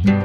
Lagi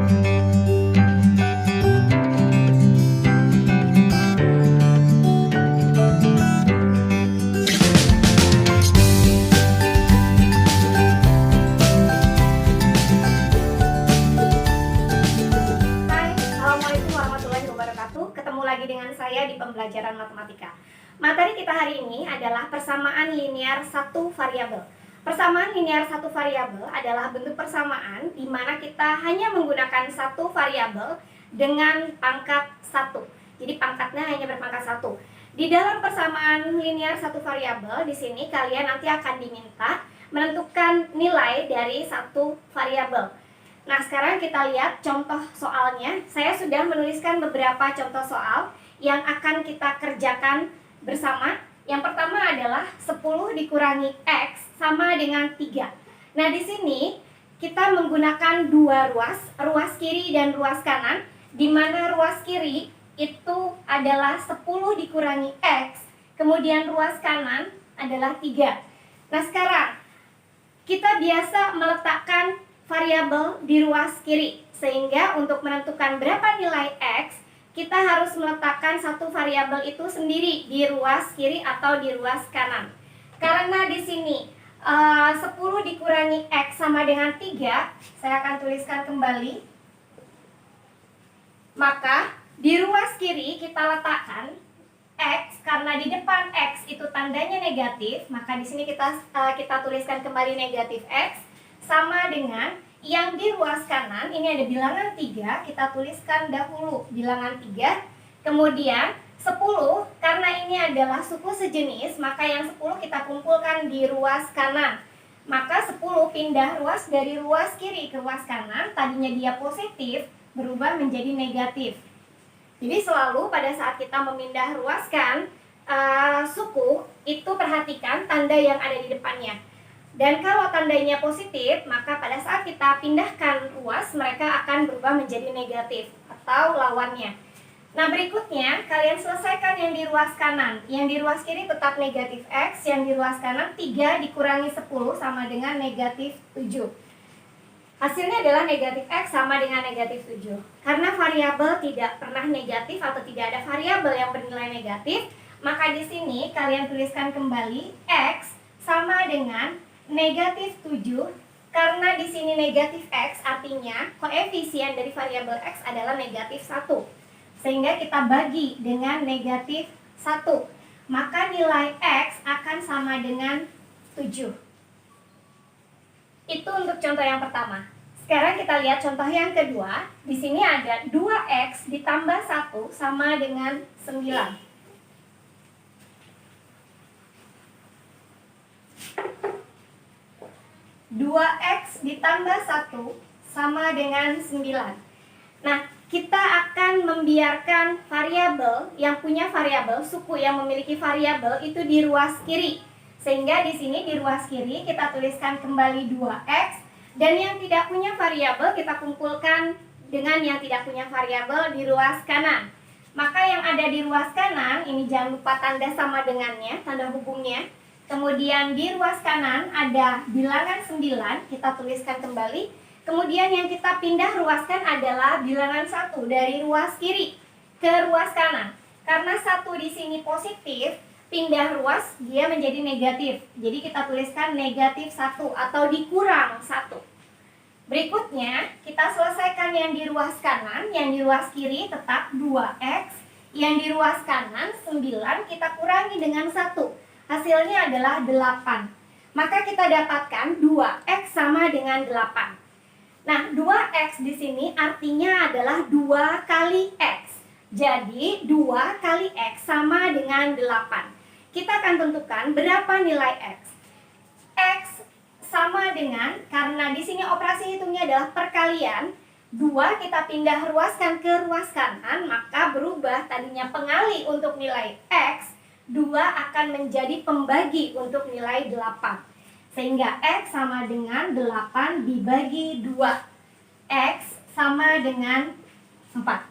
dengan saya di pembelajaran matematika. Materi kita hari ini adalah persamaan linear satu variabel. Persamaan linear satu variabel adalah bentuk persamaan di mana kita hanya menggunakan satu variabel dengan pangkat 1. Jadi pangkatnya hanya berpangkat 1. Di dalam persamaan linear satu variabel, di sini kalian nanti akan diminta menentukan nilai dari satu variabel. Nah, sekarang kita lihat contoh soalnya. Saya sudah menuliskan beberapa contoh soal yang akan kita kerjakan bersama. Yang pertama adalah 10 dikurangi X sama dengan 3. Nah, di sini kita menggunakan dua ruas kiri dan ruas kanan, di mana ruas kiri itu adalah 10 dikurangi X, kemudian ruas kanan adalah 3. Nah, sekarang kita biasa meletakkan variabel di ruas kiri, sehingga untuk menentukan berapa nilai X, kita harus meletakkan satu variabel itu sendiri di ruas kiri atau di ruas kanan. Karena di sini 10 dikurangi X sama dengan 3, saya akan tuliskan kembali. Maka di ruas kiri kita letakkan X, karena di depan X itu tandanya negatif, maka di sini kita tuliskan kembali negatif X sama dengan yang di ruas kanan. Ini ada bilangan 3, kita tuliskan dahulu bilangan 3. Kemudian 10, karena ini adalah suku sejenis, maka yang 10 kita kumpulkan di ruas kanan. Maka 10 pindah ruas dari ruas kiri ke ruas kanan, tadinya dia positif berubah menjadi negatif. Jadi selalu pada saat kita memindah ruaskan suku, itu perhatikan tanda yang ada di depannya. Dan kalau tandanya positif, maka pada saat kita pindahkan ruas, mereka akan berubah menjadi negatif atau lawannya. Nah, berikutnya kalian selesaikan yang di ruas kanan. Yang di ruas kiri tetap negatif X, yang di ruas kanan 3 dikurangi 10 sama dengan negatif 7. Hasilnya adalah negatif X sama dengan negatif 7. Karena variabel tidak pernah negatif atau tidak ada variabel yang bernilai negatif, maka di sini kalian tuliskan kembali X sama dengan negatif 7, karena di sini negatif X artinya koefisien dari variabel X adalah negatif 1. Sehingga kita bagi dengan negatif 1. Maka nilai X akan sama dengan 7. Itu untuk contoh yang pertama. Sekarang kita lihat contoh yang kedua. Di sini ada 2X ditambah 1 sama dengan 9. 2X ditambah 1 sama dengan 9. Nah, kita akan membiarkan variabel yang punya variabel, suku yang memiliki variabel itu di ruas kiri. Sehingga di sini di ruas kiri kita tuliskan kembali 2X, dan yang tidak punya variabel kita kumpulkan dengan yang tidak punya variabel di ruas kanan. Maka yang ada di ruas kanan, ini jangan lupa tanda sama dengannya, tanda hubungnya. Kemudian di ruas kanan ada bilangan 9, kita tuliskan kembali. Kemudian yang kita pindah ruaskan adalah bilangan 1 dari ruas kiri ke ruas kanan. Karena 1 di sini positif, pindah ruas dia menjadi negatif. Jadi kita tuliskan negatif 1 atau dikurang 1. Berikutnya kita selesaikan yang di ruas kanan. Yang di ruas kiri tetap 2X. Yang di ruas kanan 9 kita kurangi dengan 1. Hasilnya adalah 8. Maka kita dapatkan 2X sama dengan 8. Nah, 2X di sini artinya adalah 2 kali X. Jadi, 2 kali X sama dengan 8. Kita akan tentukan berapa nilai X. X sama dengan, karena di sini operasi hitungnya adalah perkalian, 2 kita pindah ruaskan ke ruas kanan, maka berubah tadinya pengali untuk nilai X, 2 akan menjadi pembagi untuk nilai 8. Sehingga X sama dengan 8 dibagi 2. X sama dengan 4.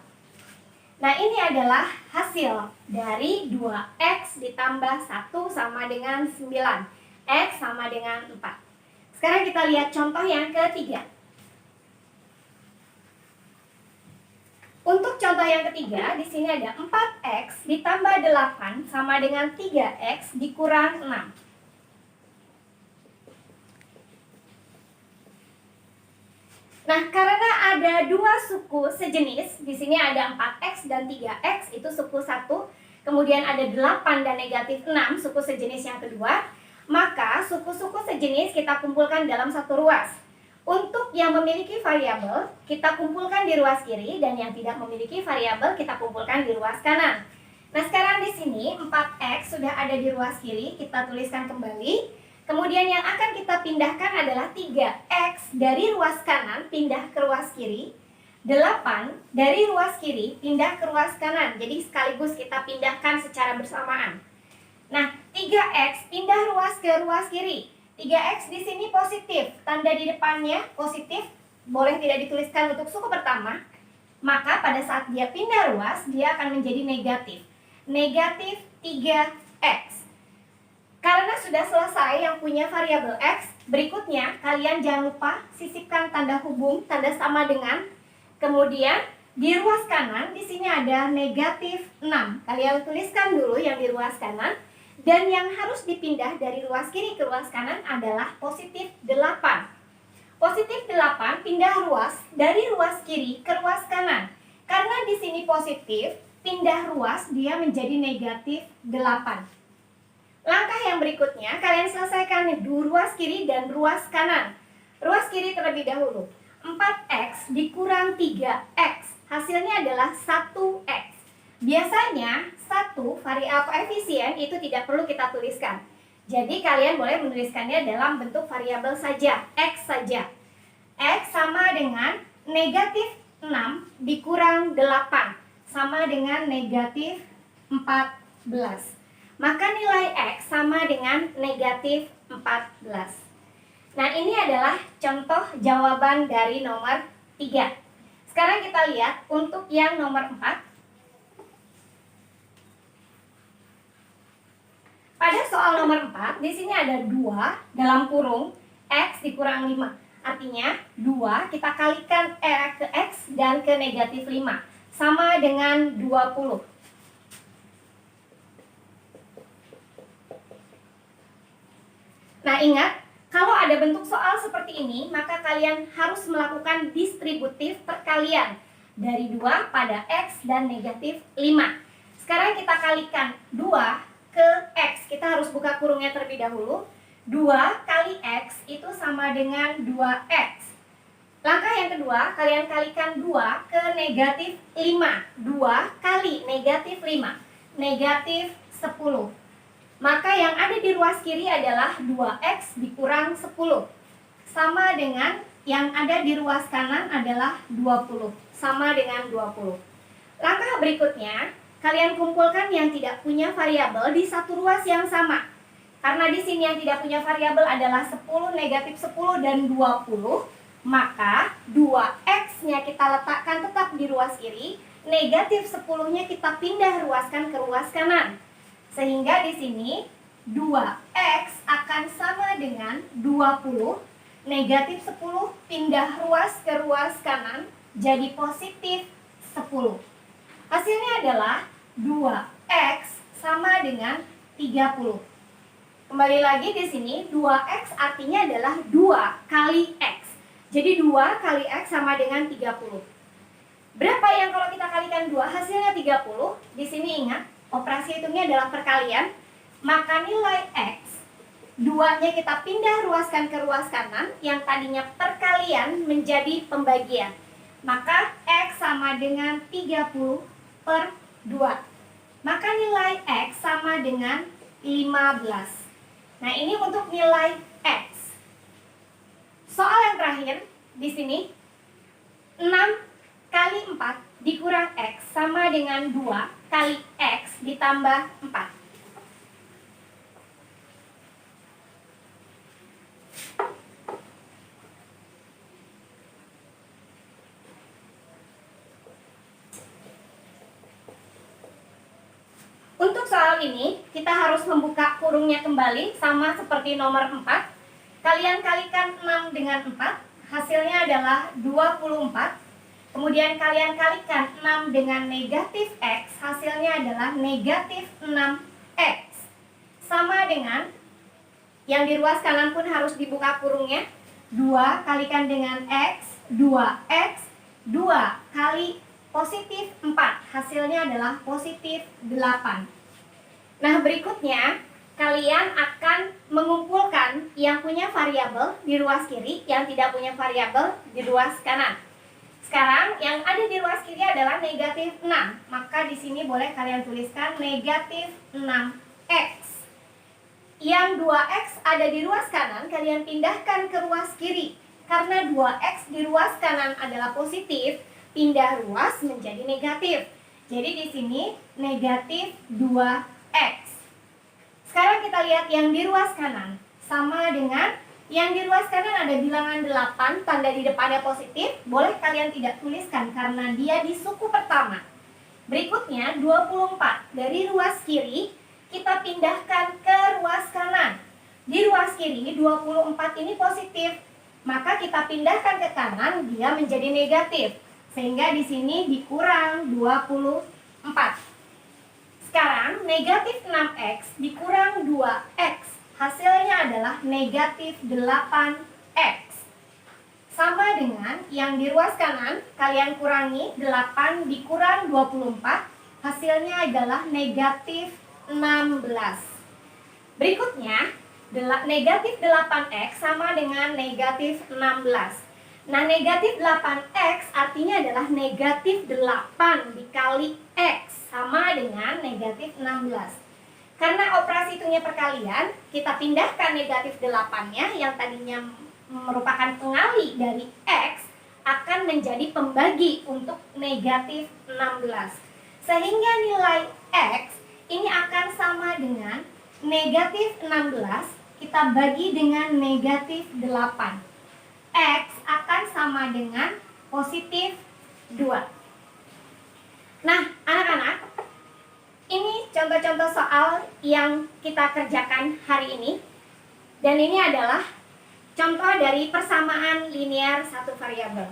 Nah, ini adalah hasil dari 2X ditambah 1 sama dengan 9. X sama dengan 4. Sekarang kita lihat contoh yang ketiga. yang ketiga, di sini ada 4x ditambah 8 sama dengan 3x dikurang 6. Nah, karena ada dua suku sejenis, di sini ada 4x dan 3x, itu suku satu. Kemudian ada 8 dan negatif 6, suku sejenis yang kedua. Maka suku-suku sejenis kita kumpulkan dalam satu ruas. Untuk yang memiliki variabel, kita kumpulkan di ruas kiri, dan yang tidak memiliki variabel, kita kumpulkan di ruas kanan. Nah, sekarang di sini 4x sudah ada di ruas kiri, kita tuliskan kembali. Kemudian yang akan kita pindahkan adalah 3x dari ruas kanan pindah ke ruas kiri. 8 dari ruas kiri pindah ke ruas kanan. Jadi sekaligus kita pindahkan secara bersamaan. Nah, 3x pindah ruas ke ruas kiri. 3x di sini positif, tanda di depannya positif, boleh tidak dituliskan untuk suku pertama. Maka pada saat dia pindah ruas, dia akan menjadi negatif. Negatif 3x. Karena sudah selesai yang punya variabel x, berikutnya kalian jangan lupa sisipkan tanda hubung, tanda sama dengan. Kemudian di ruas kanan di sini ada negatif 6. Kalian tuliskan dulu yang di ruas kanan. Dan yang harus dipindah dari ruas kiri ke ruas kanan adalah positif 8. Positif 8 pindah ruas dari ruas kiri ke ruas kanan. Karena di sini positif, pindah ruas dia menjadi negatif 8. Langkah yang berikutnya, kalian selesaikan di ruas kiri dan ruas kanan. Ruas kiri terlebih dahulu. 4x dikurang 3x, hasilnya adalah 1x. Biasanya, satu variabel koefisien itu tidak perlu kita tuliskan. Jadi kalian boleh menuliskannya dalam bentuk variabel saja, x saja. X sama dengan negatif 6 dikurang 8, sama dengan negatif 14. Maka nilai x sama dengan negatif 14. Nah, ini adalah contoh jawaban dari nomor 3. Sekarang kita lihat untuk yang nomor 4. Pada soal nomor 4, di sini ada 2 dalam kurung x dikurang 5. Artinya 2 kita kalikan ke x dan ke negatif 5. Sama dengan 20. Nah, ingat, kalau ada bentuk soal seperti ini, maka kalian harus melakukan distributif perkalian dari 2 pada x dan negatif 5. Sekarang kita kalikan 2 ke x. Kita harus buka kurungnya terlebih dahulu. 2 kali x itu sama dengan 2x. Langkah yang kedua, kalian kalikan 2 ke negatif 5. 2 kali negatif 5. Negatif 10. Maka yang ada di ruas kiri adalah 2x dikurang 10. Sama dengan yang ada di ruas kanan adalah 20. Sama dengan 20. Langkah berikutnya, kalian kumpulkan yang tidak punya variabel di satu ruas yang sama. Karena di sini yang tidak punya variabel adalah 10, negatif 10, dan 20. Maka 2x-nya kita letakkan tetap di ruas kiri. Negatif 10-nya kita pindah ruaskan ke ruas kanan. Sehingga di sini 2x akan sama dengan 20. Negatif 10 pindah ruas ke ruas kanan jadi positif 10. Hasilnya adalah 2x sama dengan 30. Kembali lagi di sini 2x artinya adalah 2 kali x. Jadi 2 kali x sama dengan 30. Berapa yang kalau kita kalikan 2 hasilnya 30? Di sini ingat, operasi hitungnya adalah perkalian. Maka nilai x 2-nya kita pindah ruaskan ke ruas kanan, yang tadinya perkalian menjadi pembagian. Maka x sama dengan 30 per 2. Maka nilai x sama dengan 15. Nah, ini untuk nilai x. Soal yang terakhir di sini 6 kali 4 dikurang x sama dengan 2 kali x ditambah 4. Untuk soal ini, kita harus membuka kurungnya kembali sama seperti nomor 4. Kalian kalikan 6 dengan 4, hasilnya adalah 24. Kemudian kalian kalikan 6 dengan negatif X, hasilnya adalah negatif 6X. Sama dengan, yang di ruas kanan pun harus dibuka kurungnya. 2 kalikan dengan X, 2X, 2 kali positif 4, hasilnya adalah positif 8. Nah, berikutnya kalian akan mengumpulkan yang punya variabel di ruas kiri, yang tidak punya variabel di ruas kanan. Sekarang yang ada di ruas kiri adalah negatif 6, maka di sini boleh kalian tuliskan negatif 6X. Yang 2X ada di ruas kanan, kalian pindahkan ke ruas kiri. Karena 2X di ruas kanan adalah positif, pindah ruas menjadi negatif. Jadi di sini negatif 2X. Sekarang kita lihat yang di ruas kanan. Sama dengan yang di ruas kanan ada bilangan 8, tanda di depannya positif. Boleh kalian tidak tuliskan karena dia di suku pertama. Berikutnya 24. Dari ruas kiri kita pindahkan ke ruas kanan. Di ruas kiri 24 ini positif, maka kita pindahkan ke kanan, dia menjadi negatif. Sehingga di sini dikurang 24. Sekarang negatif 6X dikurang 2X, hasilnya adalah negatif 8X. Sama dengan yang di ruas kanan, kalian kurangi 8 dikurang 24, hasilnya adalah negatif 16. Berikutnya, negatif 8X sama dengan negatif 16. Nah, negatif 8X artinya adalah negatif 8 dikali X sama dengan negatif 16. Karena operasi hitungnya perkalian, kita pindahkan negatif 8-nya yang tadinya merupakan pengali dari X akan menjadi pembagi untuk negatif 16. Sehingga nilai X ini akan sama dengan negatif 16 kita bagi dengan negatif 8. X akan sama dengan positif 2. Nah, anak-anak, ini contoh-contoh soal yang kita kerjakan hari ini. Dan ini adalah contoh dari persamaan linear satu variabel.